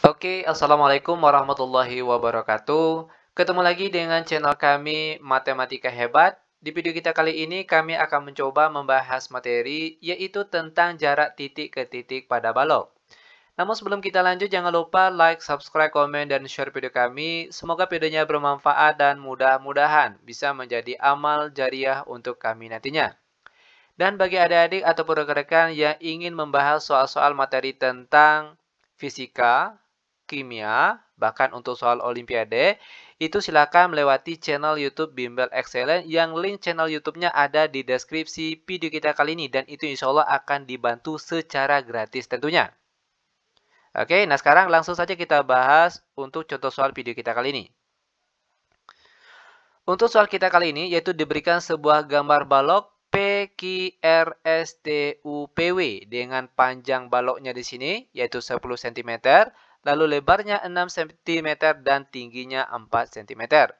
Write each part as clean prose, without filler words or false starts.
Oke, Assalamualaikum warahmatullahi wabarakatuh. Ketemu lagi dengan channel kami Matematika Hebat. Di video kita kali ini kami akan mencoba membahas materi yaitu tentang jarak titik ke titik pada balok. Namun sebelum kita lanjut jangan lupa like, subscribe, komen, dan share video kami. Semoga videonya bermanfaat dan mudah-mudahan bisa menjadi amal jariah untuk kami nantinya. Dan bagi adik-adik ataupun rekan-rekan yang ingin membahas soal-soal materi tentang fisika, kimia, bahkan untuk soal olimpiade, itu silakan melewati channel YouTube Bimbel Excellent yang link channel YouTube-nya ada di deskripsi video kita kali ini dan itu insya Allah akan dibantu secara gratis tentunya. Oke, nah sekarang langsung saja kita bahas untuk contoh soal video kita kali ini. Untuk soal kita kali ini yaitu diberikan sebuah gambar balok PQRSTUPW dengan panjang baloknya di sini yaitu 10 cm, lalu lebarnya 6 cm dan tingginya 4 cm.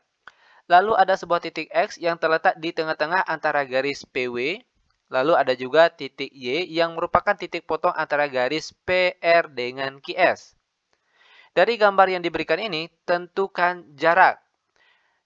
Lalu ada sebuah titik X yang terletak di tengah-tengah antara garis PW, lalu ada juga titik Y yang merupakan titik potong antara garis PR dengan QS. Dari gambar yang diberikan ini, tentukan jarak.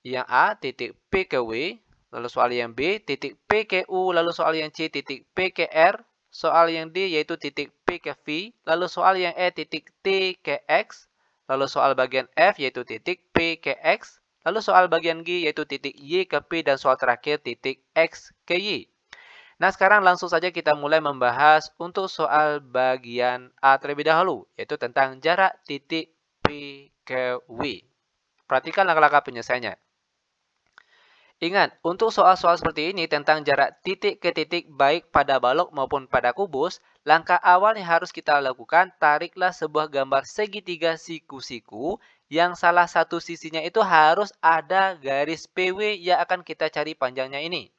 Yang A, titik P ke W, lalu soal yang B, titik P ke U, lalu soal yang C, titik P ke R, soal yang D yaitu titik P ke V, lalu soal yang E, titik T ke X, lalu soal bagian F yaitu titik P ke X, lalu soal bagian G yaitu titik Y ke P, dan soal terakhir titik X ke Y. Nah, sekarang langsung saja kita mulai membahas untuk soal bagian A terlebih dahulu, yaitu tentang jarak titik P ke W. Perhatikan langkah-langkah penyelesaiannya. Ingat, untuk soal-soal seperti ini tentang jarak titik ke titik baik pada balok maupun pada kubus, langkah awal yang harus kita lakukan, tariklah sebuah gambar segitiga siku-siku yang salah satu sisinya itu harus ada garis PW yang akan kita cari panjangnya ini.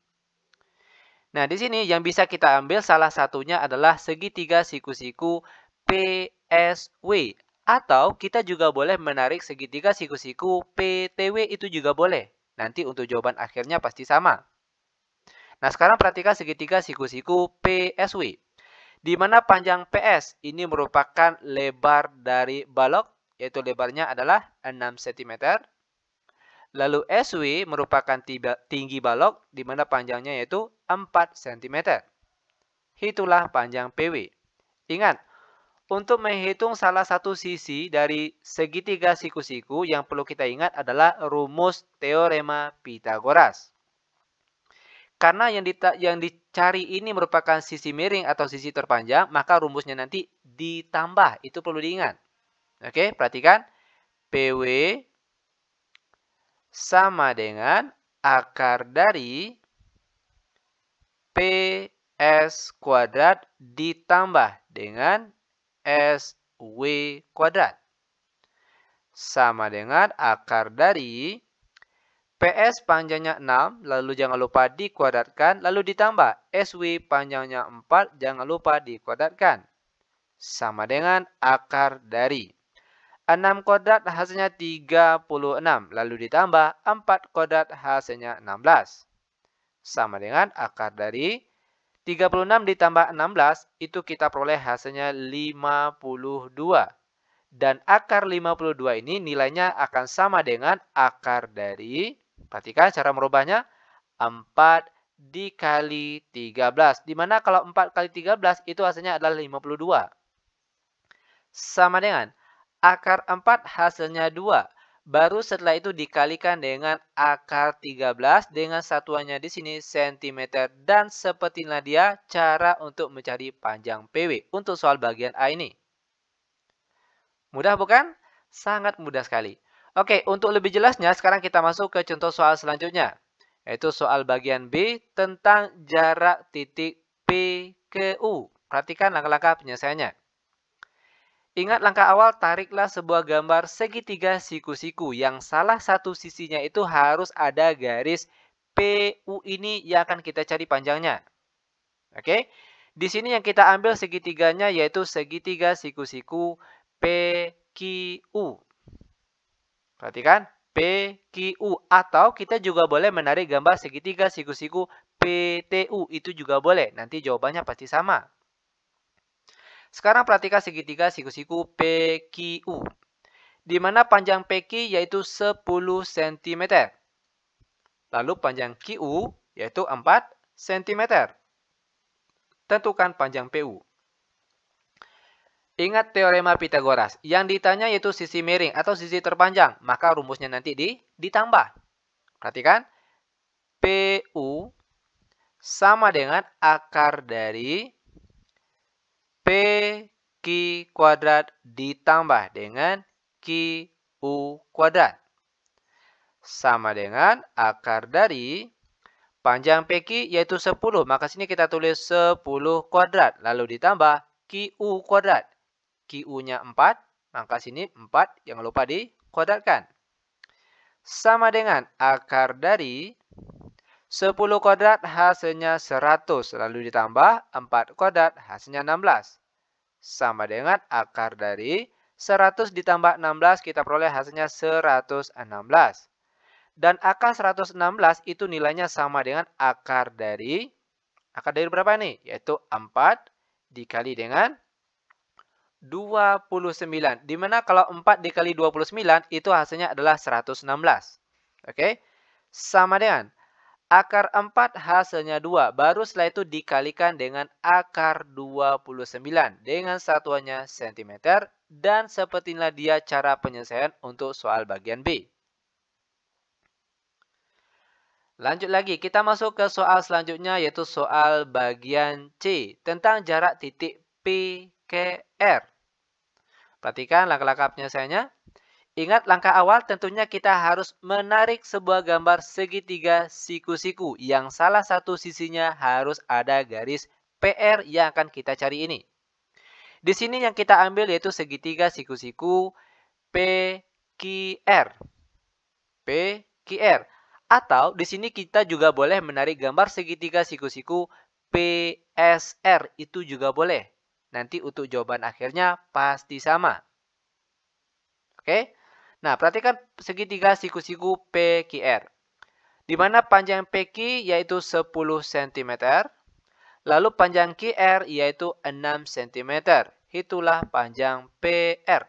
Nah, di sini yang bisa kita ambil salah satunya adalah segitiga siku-siku PSW. Atau kita juga boleh menarik segitiga siku-siku PTW, itu juga boleh. Nanti untuk jawaban akhirnya pasti sama. Nah, sekarang perhatikan segitiga siku-siku PSW. Di mana panjang PS ini merupakan lebar dari balok, yaitu lebarnya adalah 6 cm. Lalu SW merupakan tinggi balok, di mana panjangnya yaitu 4 cm. Itulah panjang PW. Ingat, untuk menghitung salah satu sisi dari segitiga siku-siku yang perlu kita ingat adalah rumus teorema Pitagoras. Karena yang dicari ini merupakan sisi miring atau sisi terpanjang, maka rumusnya nanti ditambah. Itu perlu diingat. Oke, perhatikan. PW sama dengan akar dari PS kuadrat ditambah dengan SW kuadrat. Sama dengan akar dari PS panjangnya 6, lalu jangan lupa dikuadratkan, lalu ditambah SW panjangnya 4, jangan lupa dikuadratkan. Sama dengan akar dari 6 kuadrat hasilnya 36, lalu ditambah 4 kuadrat hasilnya 16. Sama dengan akar dari 36 ditambah 16, itu kita peroleh hasilnya 52. Dan akar 52 ini nilainya akan sama dengan akar dari, perhatikan cara merubahnya, 4 dikali 13. Dimana kalau 4 kali 13 itu hasilnya adalah 52. Sama dengan akar 4 hasilnya 2. Baru setelah itu dikalikan dengan akar 13 dengan satuannya di sini cm, dan seperti inilah dia cara untuk mencari panjang PW untuk soal bagian A ini. Mudah bukan? Sangat mudah sekali. Oke, untuk lebih jelasnya sekarang kita masuk ke contoh soal selanjutnya. Yaitu soal bagian B tentang jarak titik P ke U. Perhatikan langkah-langkah penyelesaiannya. Ingat langkah awal, tariklah sebuah gambar segitiga siku-siku yang salah satu sisinya itu harus ada garis PU ini yang akan kita cari panjangnya. Oke, di sini yang kita ambil segitiganya yaitu segitiga siku-siku PQU. Perhatikan, PQU. Atau kita juga boleh menarik gambar segitiga siku-siku PTU. Itu juga boleh. Nanti jawabannya pasti sama. Sekarang perhatikan segitiga siku-siku PQU. di mana panjang PQ yaitu 10 cm. Lalu panjang QU yaitu 4 cm. Tentukan panjang PU. Ingat teorema Pitagoras. Yang ditanya yaitu sisi miring atau sisi terpanjang. Maka rumusnya nanti ditambah. Perhatikan. PU sama dengan akar dari PQ kuadrat ditambah dengan QU kuadrat. Sama dengan akar dari panjang PQ yaitu 10. Maka sini kita tulis 10 kuadrat. Lalu ditambah QU kuadrat. QU-nya 4. Maka sini 4. Jangan lupa dikuadratkan. Sama dengan akar dari 10 kuadrat hasilnya 100. Lalu ditambah 4 kuadrat hasilnya 16. Sama dengan akar dari 100 ditambah 16 kita peroleh hasilnya 116. Dan akar 116 itu nilainya sama dengan akar dari berapa nih? Yaitu 4 dikali dengan 29. Dimana kalau 4 dikali 29 itu hasilnya adalah 116. Oke? Sama dengan akar 4 hasilnya 2. Baru setelah itu dikalikan dengan akar 29. Dengan satuannya cm. Dan seperti inilah dia cara penyelesaian untuk soal bagian B. Lanjut lagi, kita masuk ke soal selanjutnya yaitu soal bagian C. Tentang jarak titik PQR. Perhatikan langkah-langkah penyelesaiannya. Ingat langkah awal tentunya kita harus menarik sebuah gambar segitiga siku-siku yang salah satu sisinya harus ada garis PR yang akan kita cari ini. Di sini yang kita ambil yaitu segitiga siku-siku PQR. PQR. Atau di sini kita juga boleh menarik gambar segitiga siku-siku PSR. Itu juga boleh. Nanti untuk jawaban akhirnya pasti sama. Oke. Nah, perhatikan segitiga siku-siku PQR. Di mana panjang PQ yaitu 10 cm. Lalu panjang QR yaitu 6 cm. Itulah panjang PR.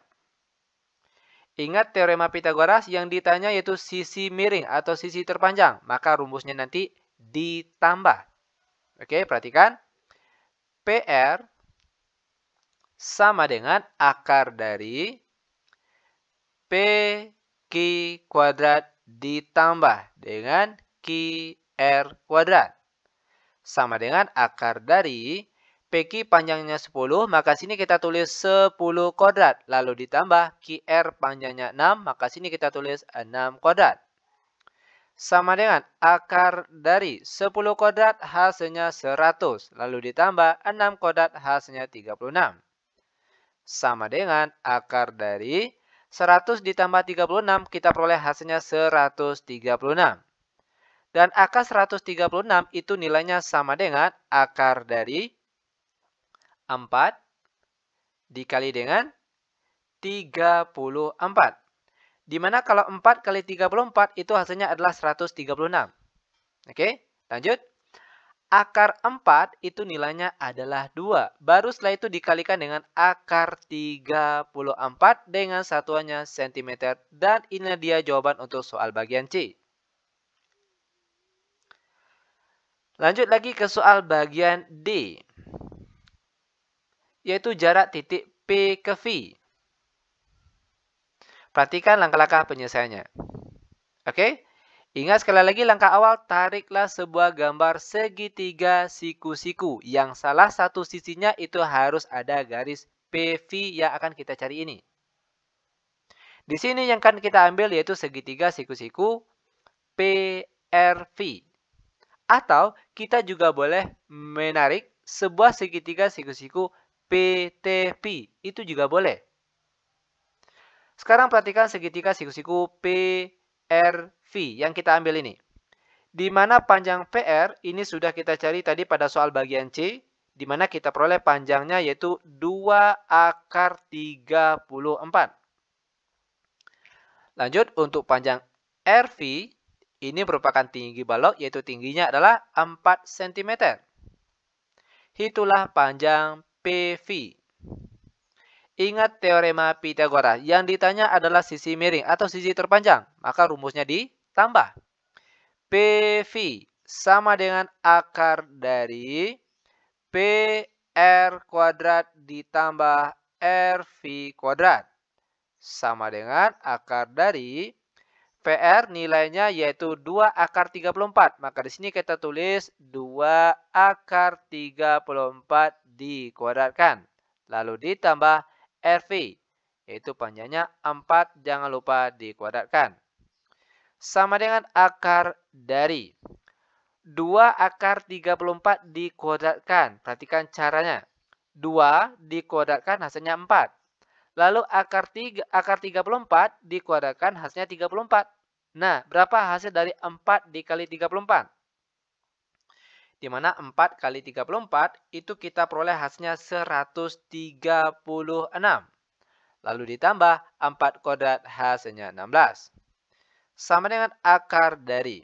Ingat teorema Pitagoras yang ditanya yaitu sisi miring atau sisi terpanjang. Maka rumusnya nanti ditambah. Oke, perhatikan. PR sama dengan akar dari PQ kuadrat ditambah dengan QR kuadrat. Sama dengan akar dari PQ panjangnya 10, maka sini kita tulis 10 kuadrat. Lalu ditambah QR panjangnya 6, maka sini kita tulis 6 kuadrat. Sama dengan akar dari 10 kuadrat hasilnya 100. Lalu ditambah 6 kuadrat hasilnya 36. Sama dengan akar dari 100 ditambah 36 kita peroleh hasilnya 136. Dan akar 136 itu nilainya sama dengan akar dari 4 dikali dengan 34. Dimana kalau 4 kali 34 itu hasilnya adalah 136. Oke, lanjut. Akar 4 itu nilainya adalah 2. Baru setelah itu dikalikan dengan akar 34 dengan satuannya cm. Dan ini dia jawaban untuk soal bagian C. Lanjut lagi ke soal bagian D. Yaitu jarak titik P ke V. Perhatikan langkah-langkah penyelesaiannya. Oke. Ingat sekali lagi langkah awal, tariklah sebuah gambar segitiga siku-siku yang salah satu sisinya itu harus ada garis PV yang akan kita cari ini. Di sini yang akan kita ambil yaitu segitiga siku-siku PRV. Atau kita juga boleh menarik sebuah segitiga siku-siku PTV. Itu juga boleh. Sekarang perhatikan segitiga siku-siku PRV yang kita ambil ini. Di mana panjang PR ini sudah kita cari tadi pada soal bagian C. Di mana kita peroleh panjangnya yaitu 2 akar 34. Lanjut untuk panjang RV. Ini merupakan tinggi balok yaitu tingginya adalah 4 cm. Itulah panjang PV. Ingat teorema Pythagoras. Yang ditanya adalah sisi miring atau sisi terpanjang. Maka rumusnya ditambah. PV sama dengan akar dari PR kuadrat ditambah RV kuadrat. Sama dengan akar dari PR nilainya yaitu 2 akar 34. Maka di sini kita tulis 2 akar 34 dikuadratkan. Lalu ditambah RV, yaitu panjangnya 4, jangan lupa dikuadratkan. Sama dengan akar dari 2 akar 34 dikuadratkan. Perhatikan caranya. 2 dikuadratkan hasilnya 4. Lalu akar 34 dikuadratkan hasilnya 34. Nah, berapa hasil dari 4 dikali 34? Di mana 4 kali 34 itu kita peroleh hasilnya 136. Lalu ditambah 4 kuadrat hasilnya 16. Sama dengan akar dari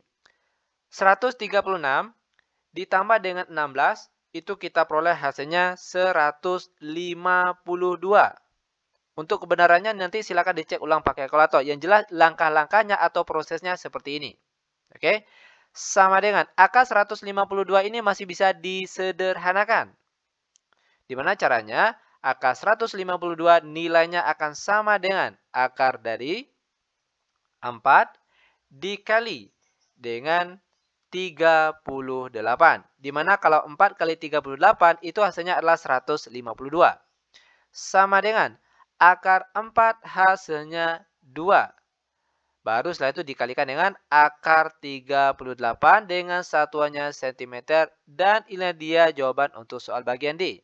136 ditambah dengan 16 itu kita peroleh hasilnya 152. Untuk kebenarannya nanti silakan dicek ulang pakai kalkulator. Yang jelas langkah-langkahnya atau prosesnya seperti ini. Oke. Sama dengan akar 152 ini masih bisa disederhanakan. Di mana caranya? Akar 152 nilainya akan sama dengan akar dari 4 dikali dengan 38. Di mana kalau 4 kali 38 itu hasilnya adalah 152. Sama dengan akar 4 hasilnya 2. Baru setelah itu dikalikan dengan akar 38 dengan satuannya cm. Dan inilah dia jawaban untuk soal bagian D.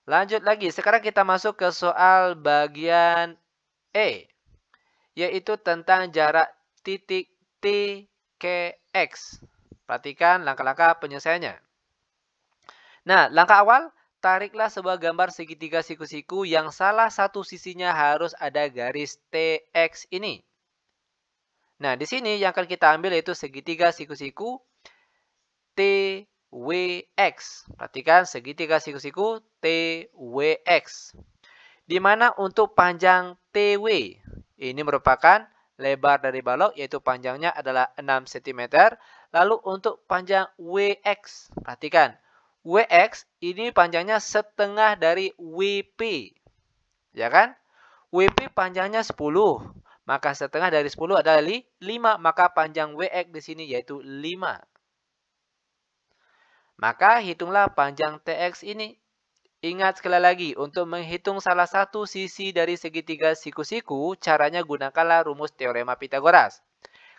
Lanjut lagi, sekarang kita masuk ke soal bagian E. Yaitu tentang jarak titik T ke X. Perhatikan langkah-langkah penyelesaiannya. Nah, langkah awal. Tariklah sebuah gambar segitiga siku-siku yang salah satu sisinya harus ada garis TX ini. Nah, di sini yang akan kita ambil yaitu segitiga siku-siku TWX. Perhatikan segitiga siku-siku TWX. Di mana untuk panjang TW ini merupakan lebar dari balok yaitu panjangnya adalah 6 cm. Lalu untuk panjang WX, perhatikan. WX ini panjangnya setengah dari WP. Ya kan? WP panjangnya 10. Maka setengah dari 10 adalah 5. Maka panjang WX di sini yaitu 5. Maka hitunglah panjang TX ini. Ingat sekali lagi, untuk menghitung salah satu sisi dari segitiga siku-siku, caranya gunakanlah rumus teorema Pythagoras.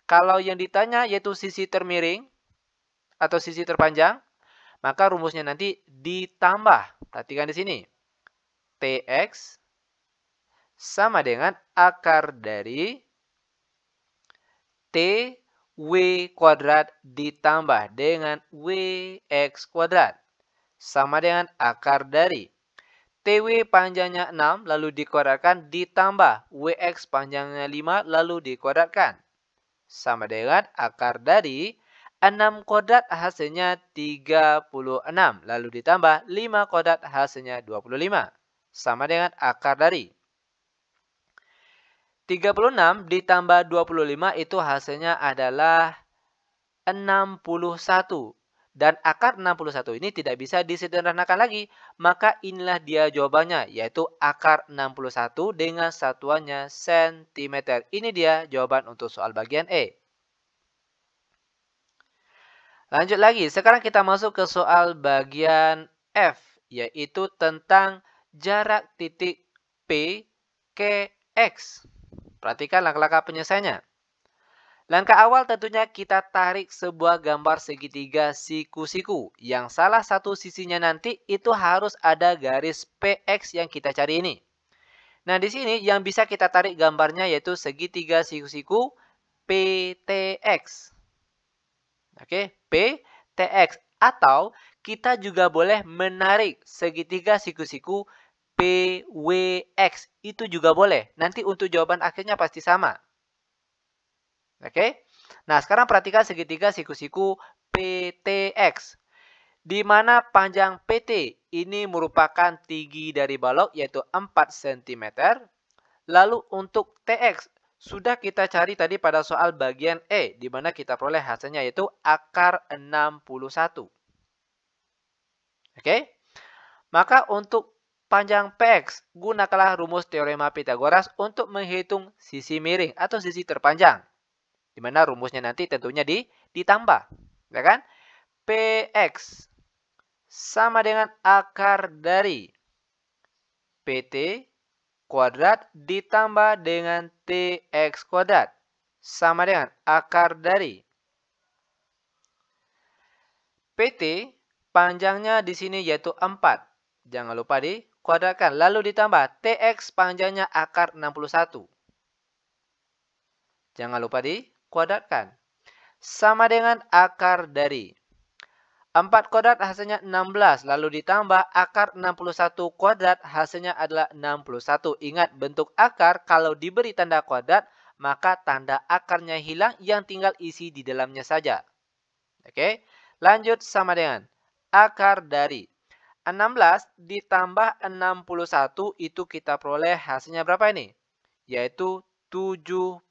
Kalau yang ditanya yaitu sisi termiring atau sisi terpanjang, maka rumusnya nanti ditambah. Perhatikan di sini. TX sama dengan akar dari TW kuadrat ditambah dengan WX kuadrat. Sama dengan akar dari TW panjangnya 6 lalu dikuadratkan ditambah WX panjangnya 5 lalu dikuadratkan. Sama dengan akar dari 6 kuadrat hasilnya 36. Lalu ditambah 5 kuadrat hasilnya 25. Sama dengan akar dari 36 ditambah 25 itu hasilnya adalah 61. Dan akar 61 ini tidak bisa disederhanakan lagi. Maka inilah dia jawabannya, yaitu akar 61 dengan satuannya cm. Ini dia jawaban untuk soal bagian E. Lanjut lagi, sekarang kita masuk ke soal bagian F, yaitu tentang jarak titik P ke X. Perhatikan langkah-langkah penyelesaiannya. Langkah awal tentunya kita tarik sebuah gambar segitiga siku-siku, yang salah satu sisinya nanti itu harus ada garis PX yang kita cari ini. Nah, di sini yang bisa kita tarik gambarnya yaitu segitiga siku-siku PTX. Oke, PTX. Atau kita juga boleh menarik segitiga siku-siku PWX. Itu juga boleh. Nanti untuk jawaban akhirnya pasti sama. Oke. Nah, sekarang perhatikan segitiga siku-siku PTX. di mana panjang PT ini merupakan tinggi dari balok yaitu 4 cm. Lalu untuk TX sudah kita cari tadi pada soal bagian E, di mana kita peroleh hasilnya yaitu akar 61. Oke? Maka untuk panjang PX, gunakanlah rumus teorema Pythagoras untuk menghitung sisi miring atau sisi terpanjang. Di mana rumusnya nanti tentunya ditambah. Ya kan? PX sama dengan akar dari PT kuadrat ditambah dengan TX kuadrat. Sama dengan akar dari PT panjangnya di sini yaitu 4. Jangan lupa dikuadratkan. Lalu ditambah TX panjangnya akar 61. Jangan lupa dikuadratkan. Sama dengan akar dari 4 kuadrat hasilnya 16. Lalu ditambah akar 61 kuadrat hasilnya adalah 61. Ingat bentuk akar kalau diberi tanda kuadrat maka tanda akarnya hilang yang tinggal isi di dalamnya saja. Oke, lanjut sama dengan akar dari 16 ditambah 61 itu kita peroleh hasilnya berapa ini? Yaitu 77.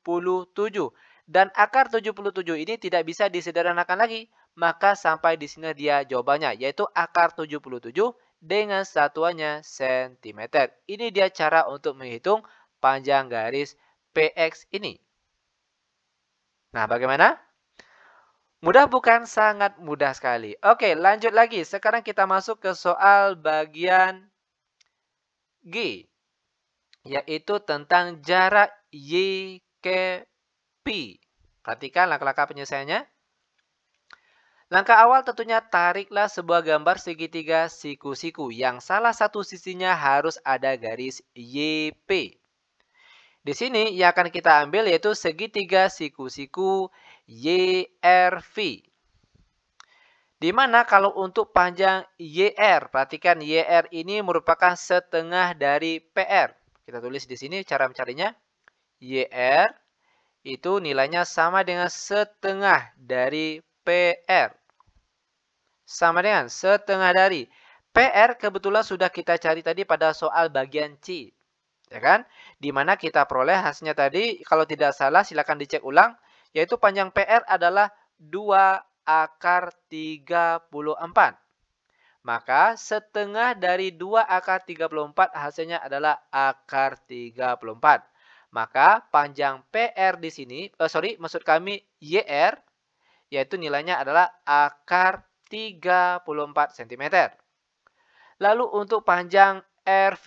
Dan akar 77 ini tidak bisa disederhanakan lagi. Maka sampai di sini dia jawabannya, yaitu akar 77 dengan satuannya cm. Ini dia cara untuk menghitung panjang garis PX ini. Nah, bagaimana? Mudah bukan? Sangat mudah sekali. Oke, lanjut lagi. Sekarang kita masuk ke soal bagian G, yaitu tentang jarak Y ke P. Perhatikan langkah-langkah penyelesaiannya. Langkah awal tentunya tariklah sebuah gambar segitiga siku-siku yang salah satu sisinya harus ada garis YP. Di sini yang akan kita ambil yaitu segitiga siku-siku YRV. Di mana kalau untuk panjang YR, perhatikan YR ini merupakan setengah dari PR. Kita tulis di sini cara mencarinya. YR itu nilainya sama dengan setengah dari PR. Sama dengan setengah dari. PR kebetulan sudah kita cari tadi pada soal bagian C. Ya kan? Dimana kita peroleh hasilnya tadi, kalau tidak salah silakan dicek ulang. Yaitu panjang PR adalah 2 akar 34. Maka setengah dari 2 akar 34 hasilnya adalah akar 34. Maka panjang PR di sini, maksud kami YR, yaitu nilainya adalah akar 34 cm. Lalu untuk panjang RV,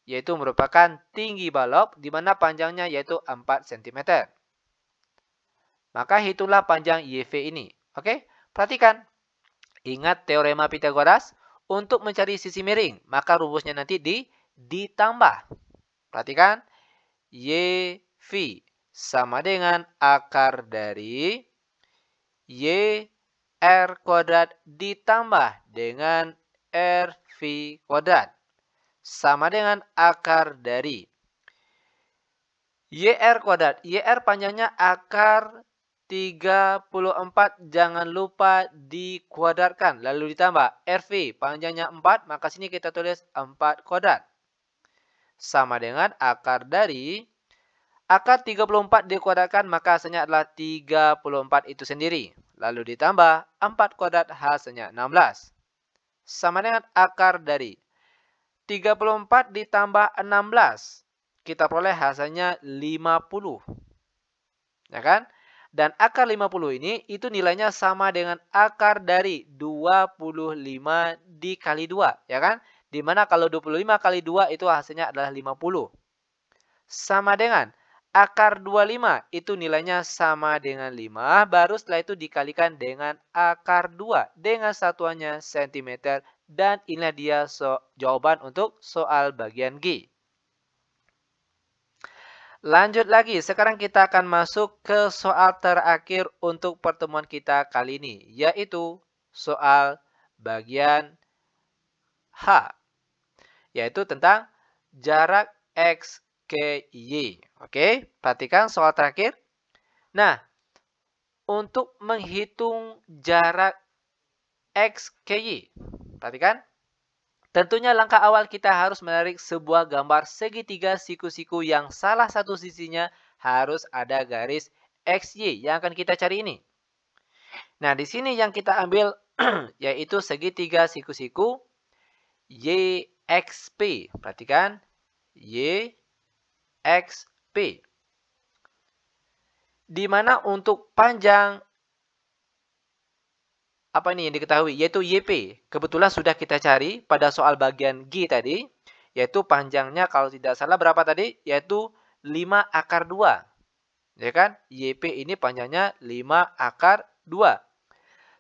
yaitu merupakan tinggi balok, di mana panjangnya yaitu 4 cm. Maka hitunglah panjang YV ini. Oke, perhatikan. Ingat teorema Pythagoras, untuk mencari sisi miring, maka rumusnya nanti ditambah. Perhatikan, YV sama dengan akar dari YR kuadrat ditambah dengan RV kuadrat. Sama dengan akar dari YR kuadrat. YR panjangnya akar 34, jangan lupa dikuadratkan. Lalu ditambah RV, panjangnya 4, maka sini kita tulis 4 kuadrat. Sama dengan akar dari akar 34 dikuadratkan, maka hasilnya adalah 34 itu sendiri. Lalu ditambah 4 kuadrat, hasilnya 16. Sama dengan akar dari 34 ditambah 16. Kita peroleh hasilnya 50. Ya kan? Dan akar 50 ini itu nilainya sama dengan akar dari 25 dikali 2. Ya kan? Dimana kalau 25 kali 2 itu hasilnya adalah 50. Sama dengan akar 25 itu nilainya sama dengan 5. Baru setelah itu dikalikan dengan akar 2 dengan satuannya cm. Dan inilah dia jawaban untuk soal bagian G. Lanjut lagi, sekarang kita akan masuk ke soal terakhir untuk pertemuan kita kali ini, yaitu soal bagian H, yaitu tentang jarak X ke Y. Oke, perhatikan soal terakhir. Nah, untuk menghitung jarak XKY. Perhatikan. Tentunya langkah awal kita harus menarik sebuah gambar segitiga siku-siku yang salah satu sisinya harus ada garis XY yang akan kita cari ini. Nah, di sini yang kita ambil yaitu segitiga siku-siku YXP. Perhatikan, YXP. Di mana untuk panjang apa ini yang diketahui, yaitu YP. Kebetulan sudah kita cari pada soal bagian G tadi, yaitu panjangnya kalau tidak salah berapa tadi? Yaitu 5 akar 2. Ya kan? YP ini panjangnya 5 akar 2.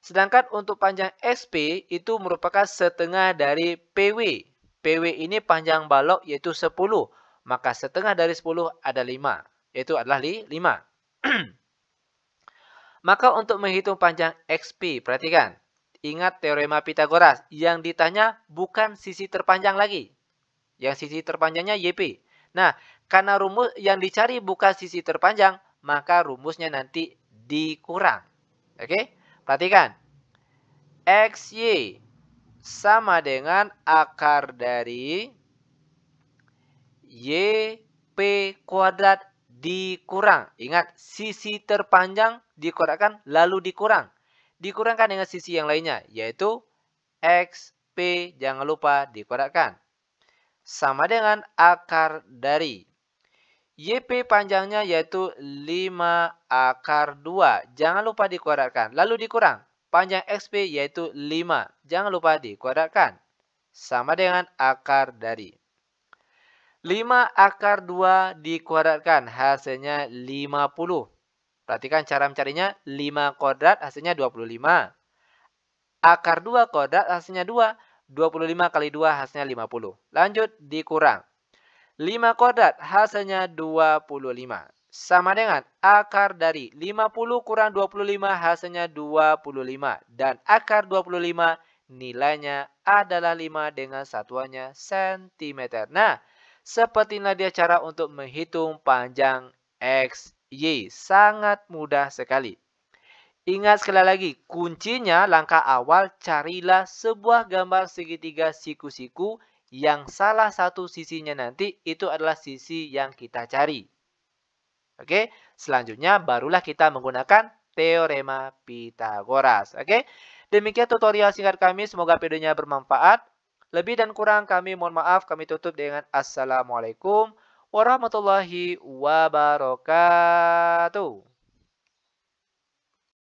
Sedangkan untuk panjang XP itu merupakan setengah dari PW. PW ini panjang balok yaitu 10. Maka setengah dari 10 ada 5. Yaitu adalah 5. Maka untuk menghitung panjang XP, perhatikan. Ingat teorema Pitagoras. Yang ditanya bukan sisi terpanjang lagi. Yang sisi terpanjangnya YP. Nah, karena rumus yang dicari bukan sisi terpanjang, maka rumusnya nanti dikurang. Oke? Perhatikan. XY sama dengan akar dari YP kuadrat dikurang. Ingat, sisi terpanjang dikurangan lalu dikurang. Dikurangkan dengan sisi yang lainnya, yaitu XP, jangan lupa dikurangan. Sama dengan akar dari YP panjangnya yaitu 5 akar 2. Jangan lupa dikuadratkan. Lalu dikurang. Panjang XP yaitu 5. Jangan lupa dikuadratkan. Sama dengan akar dari 5 akar 2 dikuadratkan. Hasilnya 50. Perhatikan cara mencarinya. 5 kuadrat hasilnya 25. Akar 2 kuadrat hasilnya 2. 25 kali 2 hasilnya 50. Lanjut dikurang. 5 kuadrat hasilnya 25. Sama dengan akar dari 50 kurang 25 hasilnya 25. Dan akar 25 nilainya adalah 5 dengan satuannya cm. Nah, seperti inilah dia cara untuk menghitung panjang XY. Sangat mudah sekali. Ingat sekali lagi, kuncinya langkah awal carilah sebuah gambar segitiga siku-siku yang salah satu sisinya nanti itu adalah sisi yang kita cari. Oke, selanjutnya barulah kita menggunakan teorema Pitagoras. Oke, demikian tutorial singkat kami. Semoga videonya bermanfaat. Lebih dan kurang kami mohon maaf. Kami tutup dengan Assalamualaikum warahmatullahi wabarakatuh.